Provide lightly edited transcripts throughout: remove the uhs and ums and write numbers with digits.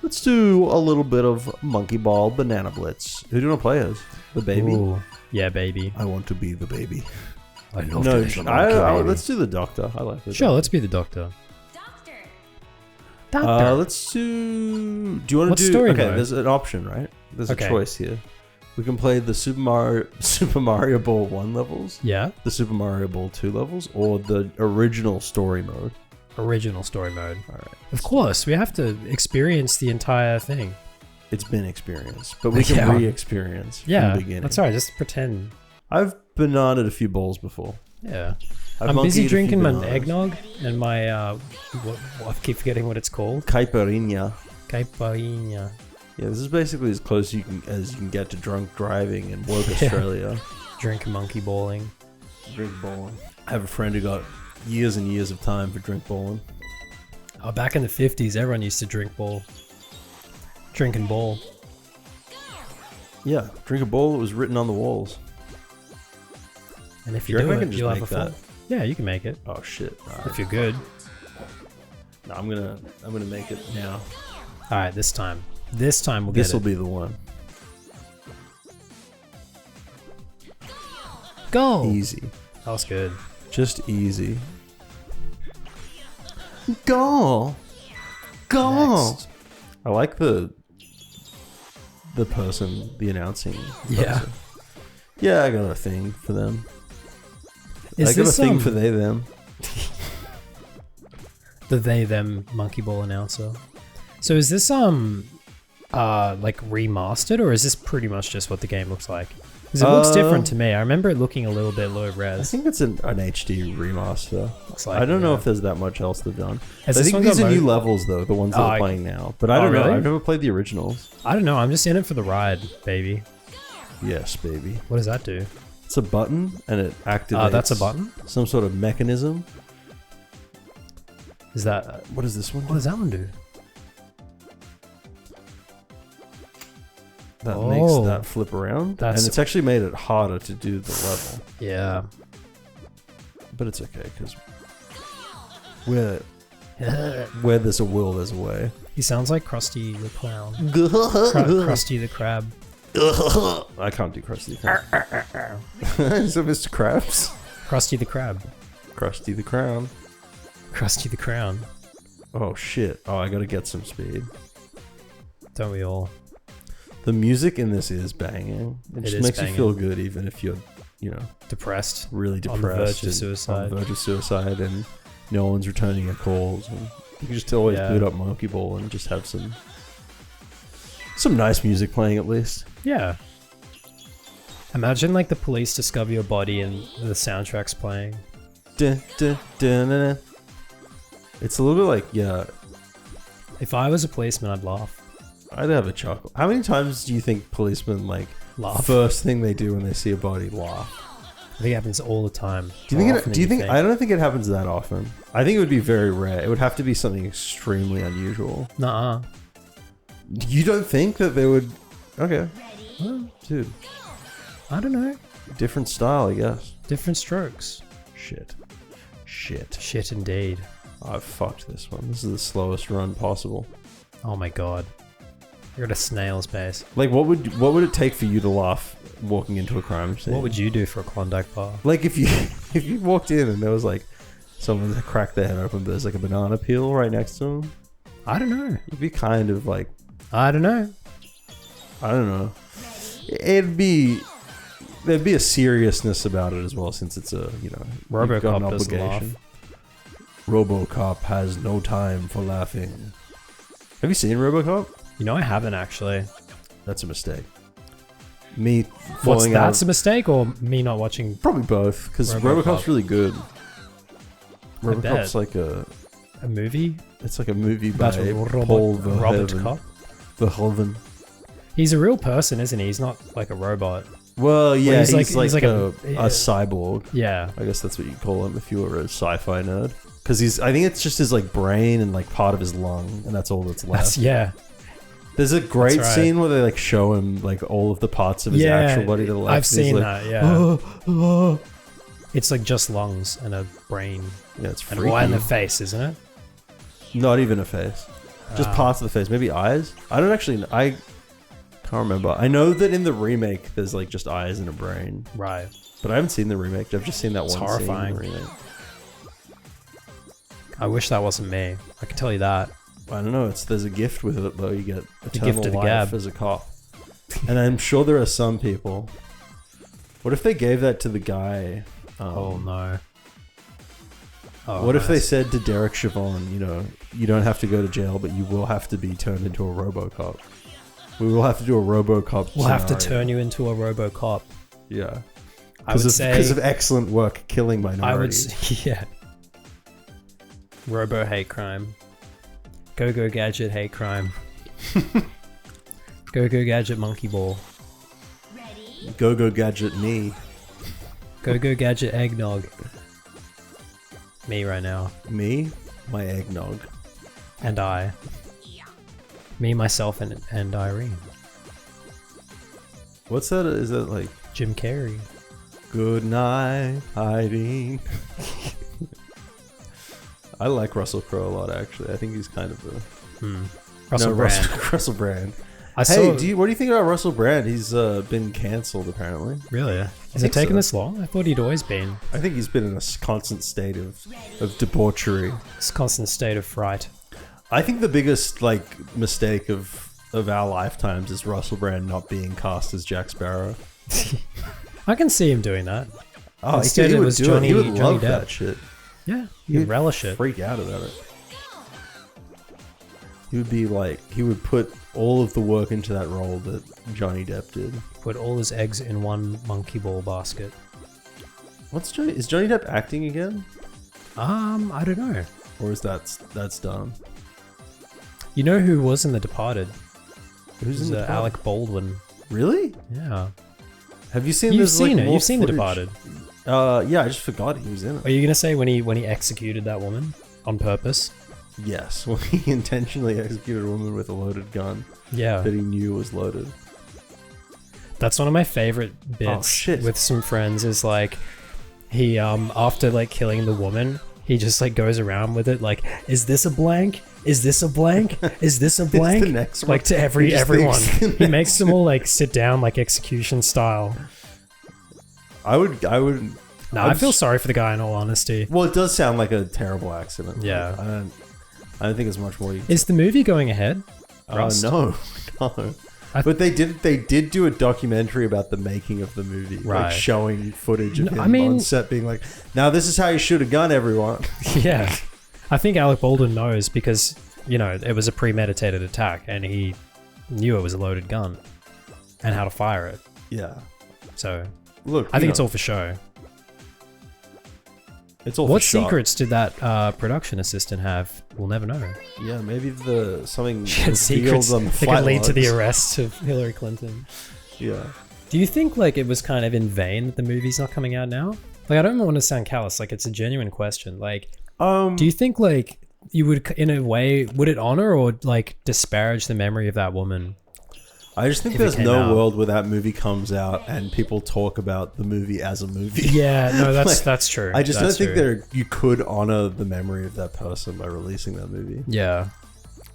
Let's do a little bit of Monkey Ball Banana Blitz. Who do you want to play as? The baby? Ooh, yeah, baby. I want to be the baby. I love No, to be the monkey, baby. let's do the doctor. I like the Sure, doctor. let's be the doctor. Let's do... Do you want What to do... story Okay, mode? there's an option, right? There's Okay. a choice here. We can play the Super Mario Ball 1 levels, Yeah, the Super Mario Ball 2 levels, or the original story mode. original story mode. All right. Of course, we have to experience the entire thing. It's been experienced, but we can Yeah. re-experience from Yeah, the beginning. that's right. Just pretend. I've bananaed a few balls before. Yeah, I've I'm busy monkeyed a few drinking my bananas. eggnog and my I keep forgetting what it's called. Caipirinha. Caipirinha. Yeah, this is basically as close as you can get to drunk driving in woke Australia. Drink monkey balling. Drink bowling. I have a friend who got years and years of time for drink bowling. Oh, back in the 50s, everyone used to drink ball. Drink and ball. Yeah, drink a bowl that was written on the walls. And if You you do reckon I it, can just you'll have a make full. that? Yeah, you can make it Oh shit! if you're good. No, I'm gonna make it now. All right, this time we'll This get will it. be the one. Go. Easy, That was good. just easy. Go, go. Next. I like the person, the announcing. Yeah. person. Yeah, I got a thing for them. Is I got a this thing for they them. the they them monkey ball announcer? So is this like remastered, or is this pretty much just what the game looks like? Because it looks different to me. I remember it looking a little bit low I res. think it's an HD remaster. Looks like, I don't know yeah. if there's that much else they've done. Has I this think one these got are new mo- levels though, the ones that Oh, we're I- playing now. But I Oh, don't know. really? I've never played the originals. I don't know. I'm just in it for the ride, baby. Yes, baby. What does that do? It's a button and it activates. Oh, that's a button. Some sort of mechanism. Is that? What does this one What do? does that one do? That Oh. makes that flip around. That's- And it's actually made it harder to do the level. Yeah. But it's okay because where there's a will, there's a way. He sounds like Krusty the Clown. Krusty the Crab. I can't do Krusty the Krab. Is it Mr. Krabs? Krusty the Crab. Krusty the Crown. Krusty the Crown. Oh shit. Oh, I gotta get some speed. Don't we all? The music in this is banging. It just is makes banging. you feel good even if you're, Depressed. really On depressed. the verge of and suicide. On the verge of suicide and no one's returning your calls. And you can just always Yeah. boot up Monkey Ball and just have some nice music playing at least. Yeah. Imagine like the police discover your body and the soundtrack's playing. Dun, dun, dun, dun, dun. It's a little bit like, yeah, If I was a policeman, I'd laugh. I'd have a chuckle. How many times do you think policemen Laugh. first thing they do when they see a body laugh? I think it happens all the time. Do you More think? often Do you than think? I don't think it happens that often. I think it would be very rare. It would have to be something extremely unusual. Nuh-uh. You don't think that they would? Okay, Well, dude, I don't know. different style, I guess. Different strokes. Shit. Shit indeed. I've fucked this one. This is the slowest run possible. Oh my god. You're at a snail's pace. Like, what would it take for you to laugh walking into a crime scene? What would you do for a Klondike bar? Like if you walked in and there was like someone that cracked their head open, but there's like a banana peel right next to them. I don't know. It'd be kind of like, I don't know. I don't know. There'd be a seriousness about it as well, since it's a, you've got an RoboCop doesn't laugh. RoboCop has no time for laughing. Have you seen RoboCop? You know, I haven't actually. That's a mistake. Me What's falling out. that's a mistake, or me not watching? Probably both, because RoboCop. RoboCop's really good. I RoboCop's bet. like a movie It's like a movie by about Paul Robert Verhoeven. Cop. Verhoeven. He's a real person, isn't he? He's not like a robot. Well, yeah, he's he's like- like, he's a cyborg. Yeah. I guess that's what you call him if you were a sci-fi nerd. Because I think it's just his like brain and like part of his lung, and that's all that's left. That's, yeah. There's a great That's right. scene where they like show him like all of the parts of his Yeah, actual body to the left. I've and he's seen like, that, yeah. "Oh, oh." It's like just lungs and a brain Yeah, it's and freaky. one in the face, isn't it? Not even a face. Just parts of the face, maybe eyes. I don't actually. I can't remember. I know that in the remake, there's like just eyes and a brain. Right. But I haven't seen the remake. I've just seen that It's one horrifying. scene in the remake. I wish that wasn't me. I can tell you that. I don't know. There's a gift with it though. You get gift eternal of the life gab. as a cop. And I'm sure there are some people. What if they gave that to the guy? Oh no. Oh, What if they nice. said to Derek Chavon, you know, you don't have to go to jail, but you will have to be turned into a RoboCop. We will have to do a RoboCop. We'll have to scenario. turn you into a RoboCop. Yeah. I would say because of excellent work killing minorities. I would say, yeah. Robo hate crime. Go Gadget hate crime. Go Gadget monkey ball. Go Gadget me. Go Gadget eggnog. Me right now. Me? My eggnog. And I. Me, myself, and Irene. What's that? Is that like Jim Carrey. good night, Irene? I like Russell Crowe a lot, actually. I think he's kind of a... Russell Brand. Russell Brand. I Hey, saw, what do you think about Russell Brand? He's been cancelled, apparently. really? Has it think taken so. this long? I thought he'd always been. I think he's been in a constant state of debauchery. This constant state of fright. I think the biggest mistake of our lifetimes is Russell Brand not being cast as Jack Sparrow. I can see him doing that. Oh, Instead he it would was do Johnny- it. He would Johnny love Depp. that shit. Yeah, you relish it. Freak out about it. He would be like, he would put all of the work into that role that Johnny Depp did. Put all his eggs in one monkey ball basket. Is Johnny Depp acting again? I don't know. Or is that's done? You know who was in The Departed? Who's It was, in the Alec Baldwin. Really? Yeah. Have you seen You've this? seen it. more You've seen The footage? Departed. Yeah, I just forgot he was in it. Are you gonna say when he executed that woman on purpose? Yes, when he intentionally executed a woman with a loaded gun Yeah. that he knew was loaded. That's one of my favorite bits shit. with some friends is like he after like killing the woman, he just like goes around with it like, is this a blank? Is this a blank? Is this a blank? next like one. to He just everyone. thinks the He makes them all like sit down like execution style. I would. No, I feel sorry for the guy in all honesty. Well, it does sound like a terrible accident. Yeah. I don't think it's much more. Is the movie going ahead? Rust? No. But they did do a documentary about the making of the movie, like Right. showing footage of No, him I mean- on set, being like, "Now this is how you shoot a gun, everyone." Yeah. I think Alec Baldwin knows because, you know, it was a premeditated attack and he knew it was a loaded gun and how to fire it. Yeah. So Look, I think it's all for show. It's all. What for shot. secrets did that production assistant have? We'll never know. Yeah, maybe something She had revealed secrets on the that could flight lead to the logs. arrest of Hillary Clinton. Yeah. Do you think like it was kind of in vain that the movie's not coming out now? Like I don't want to sound callous. Like it's a genuine question. Like, do you think like you would, in a way, would it honor or like disparage the memory of that woman? I just think if it there's came no out? world where that movie comes out and people talk about the movie as a movie. Yeah, no, that's Like, that's true. I just That's don't think true. you could honor the memory of that person by releasing that movie. Yeah.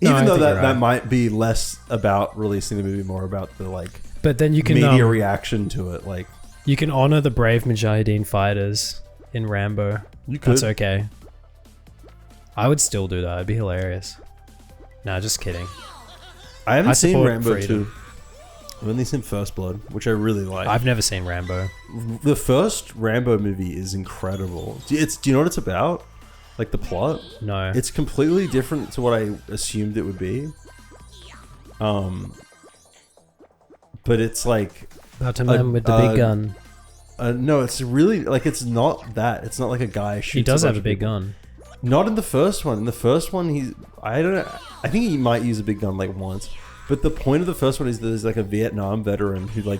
No, I Even though think that, you're that right. might be less about releasing the movie, more about the But then you can media reaction to it. Like you can honor the brave Mujahideen fighters in Rambo. you could. That's okay. I would still do that. It'd be hilarious. Nah, just kidding. I haven't I seen support Rambo freedom. 2. I've only seen First Blood, which I really like. I've never seen Rambo. The first Rambo movie is incredible. Do you know what it's about? Like the plot? No. It's completely different to what I assumed it would be. But it's like About a man with the big gun. no, it's really like it's not that. It's not like a guy shoots. He does bunch have a of big people. gun. Not in the first one. In the first one, I don't know. I think he might use a big gun like once. But the point of the first one is there's like a Vietnam veteran who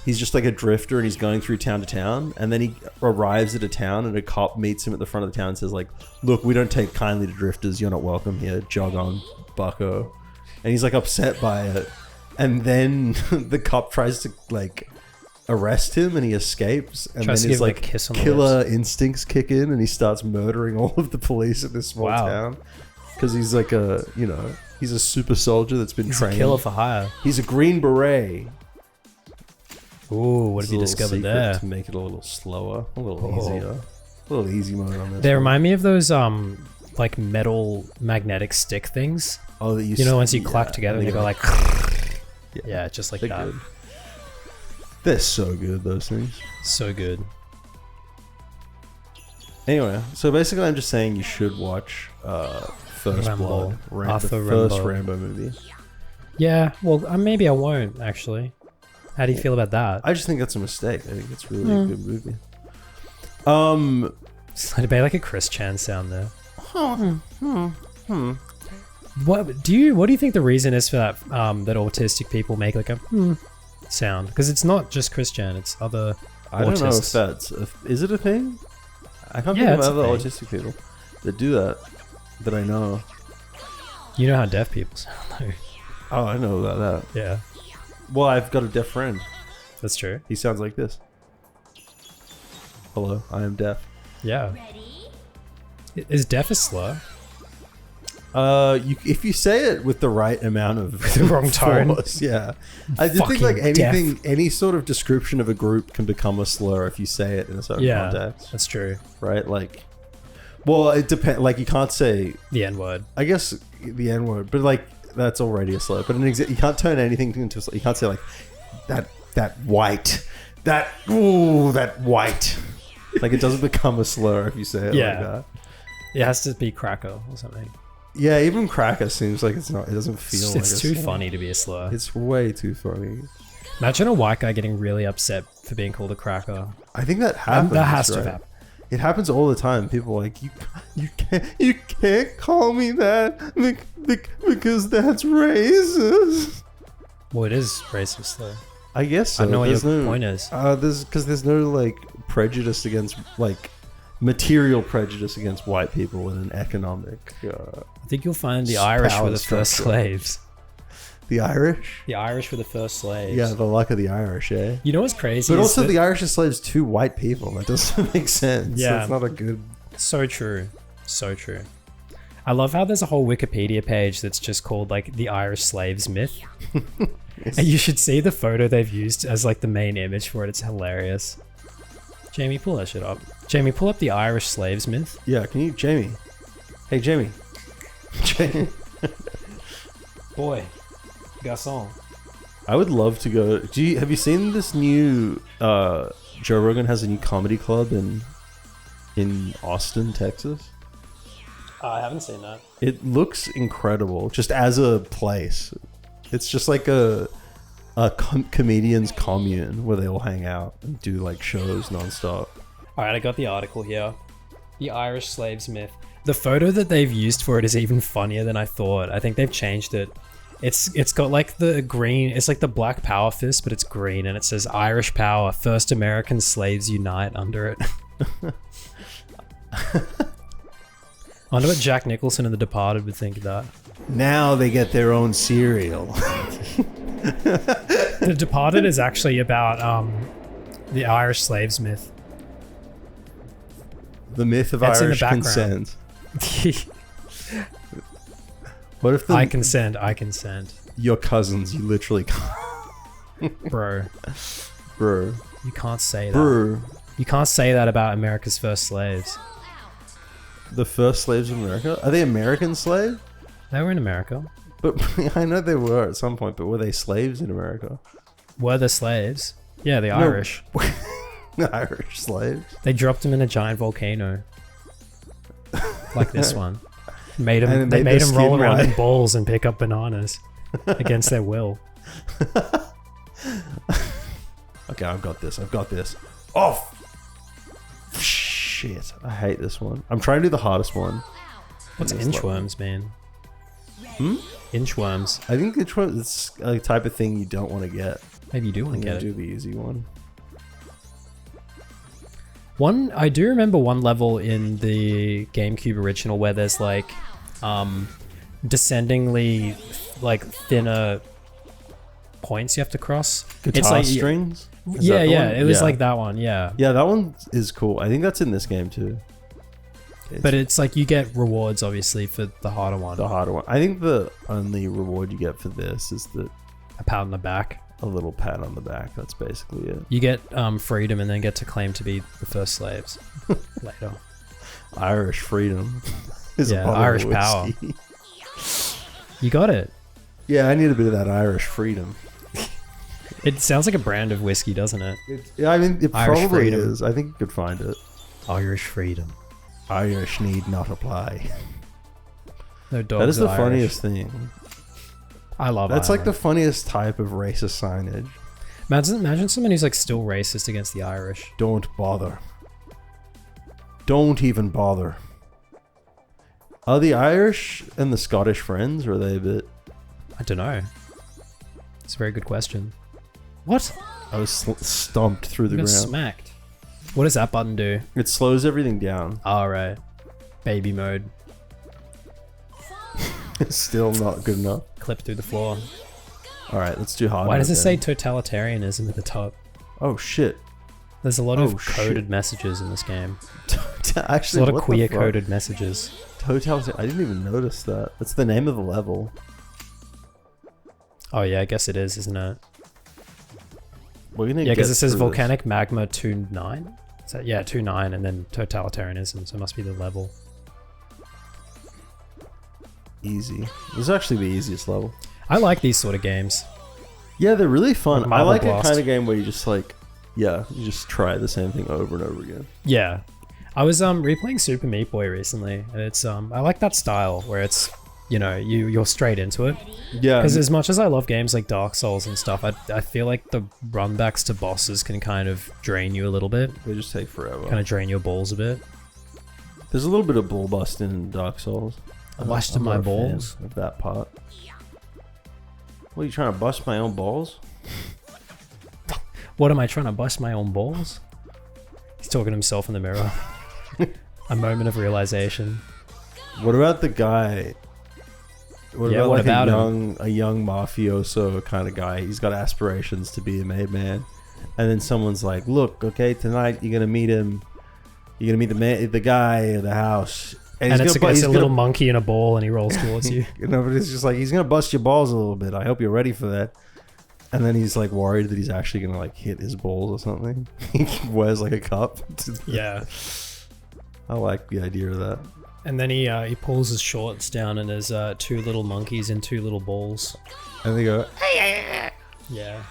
he's just like a drifter and he's going through town to town, and then he arrives at a town and a cop meets him at the front of the town and says like, "Look, we don't take kindly to drifters. You're not welcome here. Jog on, bucko." And he's like upset by it. And then the cop tries to like arrest him and he escapes, and Tries to then his give him a like kiss on the killer instincts kick in and he starts murdering all of the police in this small Wow. town because he's like a He's a super soldier that's been He's trained. a killer for hire. He's a green beret. Ooh, what have you There's a little discovered secret there? to make it a little slower, a little Oh. easier, a little easy mode on this. They one. remind me of those like metal magnetic stick things. Oh, that You know, once you clack together, and they go like, yeah, yeah, just like they're that. good. They're so good, those things. So good. Anyway, so basically, I'm just saying you should watch First Rambo. Blood, Arthur the first Rambo. Rambo movie. Yeah, well, maybe I won't actually. How do you feel about that? I just think that's a mistake. I think it's really a good movie. It'd be like a Chris Chan sound there. What do you think the reason is for that? That autistic people make like a sound, because it's not just Chris Chan; it's other I don't know if autists. that's is it a thing? I can't Yeah, think of it's a other thing. autistic people that do that I know. You know how deaf people sound, though. Oh, I know about that. Yeah, Well, I've got a deaf friend. that's true. He sounds like this. Hello, I am deaf. Yeah. Is deaf a slur? If you say it with the right amount of The wrong tone. force, yeah. I just think like Fucking deaf. anything, any sort of description of a group can become a slur if you say it in a certain Yeah, context, that's true. right? Like, well, it depends. Like, you can't say, The N word. I guess, the N word, but like that's already a slur. But you can't turn anything into a slur. You can't say like that white, that white. Like, it doesn't become a slur if you say it Yeah. like that. It has to be cracker or something. Yeah, even cracker seems like it's not. It doesn't feel like It's a too slur. funny to be a slur. It's way too funny. Imagine a white guy getting really upset for being called a cracker. I think that happens. That has to right? have happened. It happens all the time. People are like, you can't call me that because that's racist. Well, it is racist though. I guess so. I know what There's your no, point is. there's no like prejudice against like material prejudice against white people in an economic. I think you'll find the Irish power were the first structure. slaves. The Irish. The Irish were the first slaves. Yeah, the luck of the Irish, eh? You know what's crazy? But is also, that- the Irish are slaves to white people. That doesn't make sense. Yeah. That's not a good. So true. So true. I love how there's a whole Wikipedia page that's just called like the Irish slaves myth. And you should see the photo they've used as like the main image for it. It's hilarious. Jamie, pull that shit up. Jamie, pull up the Irish slaves myth. Yeah, can you, Jamie? Hey, Jamie. Jamie. Boy, garçon. I would love to go. Have you seen this new? Joe Rogan has a new comedy club in Austin, Texas. I haven't seen that. It looks incredible, just as a place. It's just like a comedians commune where they all hang out and do like shows nonstop. All right, I got the article here. The Irish slaves myth. The photo that they've used for it is even funnier than I thought. I think they've changed it. It's got like the green. It's like the black power fist, but it's green, and it says Irish power. First American slaves unite under it. I wonder what Jack Nicholson and The Departed would think of that. Now they get their own cereal. The Departed is actually about the Irish slaves myth. The myth of That's in the Irish background. consent. What if I consent. your cousins? You literally can't. Bro, Bro. you can't say that. Bro. You can't say that about America's first slaves. The first slaves of America? Are they American slaves? They were in America. But I know they were at some point, but were they slaves in America? Were the slaves? Yeah, the Irish. Irish slaves? They dropped them in a giant volcano. Like this one. Made them, And it they made made their them roll skin around white. in balls and pick up bananas against their will. Okay, I've got this. Oh! Shit. I hate this one. I'm trying to do the hardest one. What's And it's like- inchworms, man? Hmm? Inchworms. I think it's a type of thing you don't want to get. Maybe you do want I'm to gonna get do it. the easy one. I do remember one level in the GameCube original where there's like descendingly like thinner points you have to cross. Guitar It's like strings? Is yeah, that the yeah. one? It was Yeah. like that one, yeah. Yeah, that one is cool. I think that's in this game too. But it's like you get rewards, obviously, for the harder one. The harder one. I think the only reward you get for this is A pat on the back. a little pat on the back. That's basically it. You get freedom and then get to claim to be the first slaves later. Irish freedom. Is Yeah, Irish power. You got it. Yeah, I need a bit of that Irish freedom. It sounds like a brand of whiskey, doesn't it? Yeah, I mean, it Irish probably freedom. is. I think you could find it. Irish freedom. Irish need not apply. No dogs. That is the are funniest thing. I love. That's like the Ireland. funniest type of racist signage. Imagine someone who's like still racist against the Irish. Don't bother. Don't even bother. Are the Irish and the Scottish friends, or are they a bit... I don't know. It's a very good question. What? I was stomped through the You got ground. smacked. What does that button do? It slows everything down. All right. Baby mode. It's still not good enough. Clip through the floor. Alright, let's do hard Why mode does it then. say totalitarianism at the top? Oh shit. There's a lot Oh, of coded shit. messages in this game. Actually, There's a lot of what the queer fuck? coded messages. Totalitarian. I didn't even notice that. That's the name of the level. Oh yeah, I guess it is, isn't it? We're gonna Yeah, because get it says through volcanic magma 2.9. Is that, yeah, 2.9 and then totalitarianism, so it must be the level. this. Easy. This is actually the easiest level. I like these sort of games. Yeah, they're really fun. Like I Marble like Blast. a kind of game where you just like, yeah, you just try the same thing over and over again. Yeah. I was replaying Super Meat Boy recently, and it's I like that style where it's, you know, you're straight into it. Yeah, Because as much as I love games like Dark Souls and stuff, I feel like the runbacks to bosses can kind of drain you a little bit. they just take forever. Kind of drain your balls a bit. There's a little bit of bull busting in Dark Souls. Busting my not a fan balls? of that part. What, are you trying to bust my own balls? What am I trying to bust my own balls? He's talking to himself in the mirror. A moment of realization. What about the guy? What Yeah, about what like about a young mafioso kind of guy? He's got aspirations to be a made man, and then someone's like, "Look, okay, tonight you're gonna meet him. You're gonna meet the guy at the house, And he's it's, gonna bu- it's he's a gonna- little monkey in a ball and he rolls towards you. You know, but it's just like he's gonna bust your balls a little bit. I hope you're ready for that." And then he's like worried that he's actually gonna like hit his balls or something. He wears like a cup. Yeah. I like the idea of that. And then he pulls his shorts down and there's two little monkeys and two little balls. And they go, Yeah.